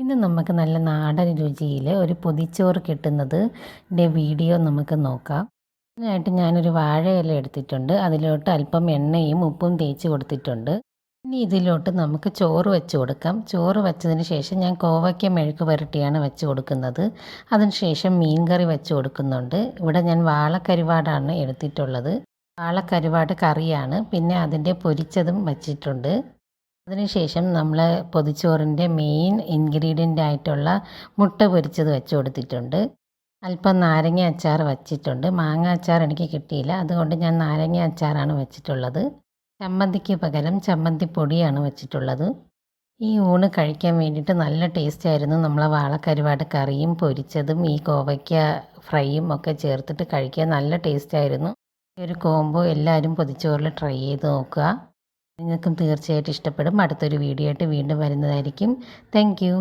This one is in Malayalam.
ഇന്ന് നമുക്ക് നല്ല നാടൻ രുചിയിൽ ഒരു പൊതിച്ചോറ് കിട്ടുന്നതിൻ്റെ വീഡിയോ നമുക്ക് നോക്കാം. അതിനായിട്ട് ഞാനൊരു വാഴയില എടുത്തിട്ടുണ്ട്. അതിലോട്ട് അല്പം എണ്ണയും ഉപ്പും തേച്ച് കൊടുത്തിട്ടുണ്ട്. ഇനി ഇതിലോട്ട് നമുക്ക് ചോറ് വെച്ച് കൊടുക്കാം. ചോറ് വെച്ചതിന് ശേഷം ഞാൻ കോവയ്ക്ക മെഴുക്ക് പുരട്ടിയാണ് വെച്ച് കൊടുക്കുന്നത്. അതിനുശേഷം മീൻ കറി വെച്ച് കൊടുക്കുന്നുണ്ട്. ഇവിടെ ഞാൻ വാളക്കരുവാടാണ് എടുത്തിട്ടുള്ളത്. വാളക്കരുവാട് കറിയാണ്. പിന്നെ അതിൻ്റെ പൊരിച്ചതും വച്ചിട്ടുണ്ട്. അതിനുശേഷം നമ്മൾ പൊതിച്ചോറിൻ്റെ മെയിൻ ഇൻഗ്രീഡിയൻ്റ് ആയിട്ടുള്ള മുട്ട പൊരിച്ചത് വെച്ച് കൊടുത്തിട്ടുണ്ട്. അല്പം നാരങ്ങ അച്ചാർ വച്ചിട്ടുണ്ട്. മാങ്ങ അച്ചാർ എനിക്ക് കിട്ടിയില്ല, അതുകൊണ്ട് ഞാൻ നാരങ്ങ അച്ചാറാണ് വെച്ചിട്ടുള്ളത്. ചമ്മന്തിക്ക് പകരം ചമ്മന്തിപ്പൊടിയാണ് വെച്ചിട്ടുള്ളത്. ഈ ഊണ് കഴിക്കാൻ വേണ്ടിയിട്ട് നല്ല ടേസ്റ്റ് ആയിരുന്നു. നമ്മളെ വാളക്കരുവാട് കറിയും പൊരിച്ചതും ഈ കോവയ്ക്ക ഫ്രൈയും ഒക്കെ ചേർത്തിട്ട് കഴിക്കാൻ നല്ല ടേസ്റ്റ് ആയിരുന്നു. ഈ ഒരു കോംബോ എല്ലാവരും പൊതിച്ചോറിൽ ട്രൈ ചെയ്ത് നോക്കുക. നിങ്ങൾക്കും തീർച്ചയായിട്ടും ഇഷ്ടപ്പെടും. അടുത്തൊരു വീഡിയോ ആയിട്ട് വീണ്ടും വരുന്നതായിരിക്കും. Thank you.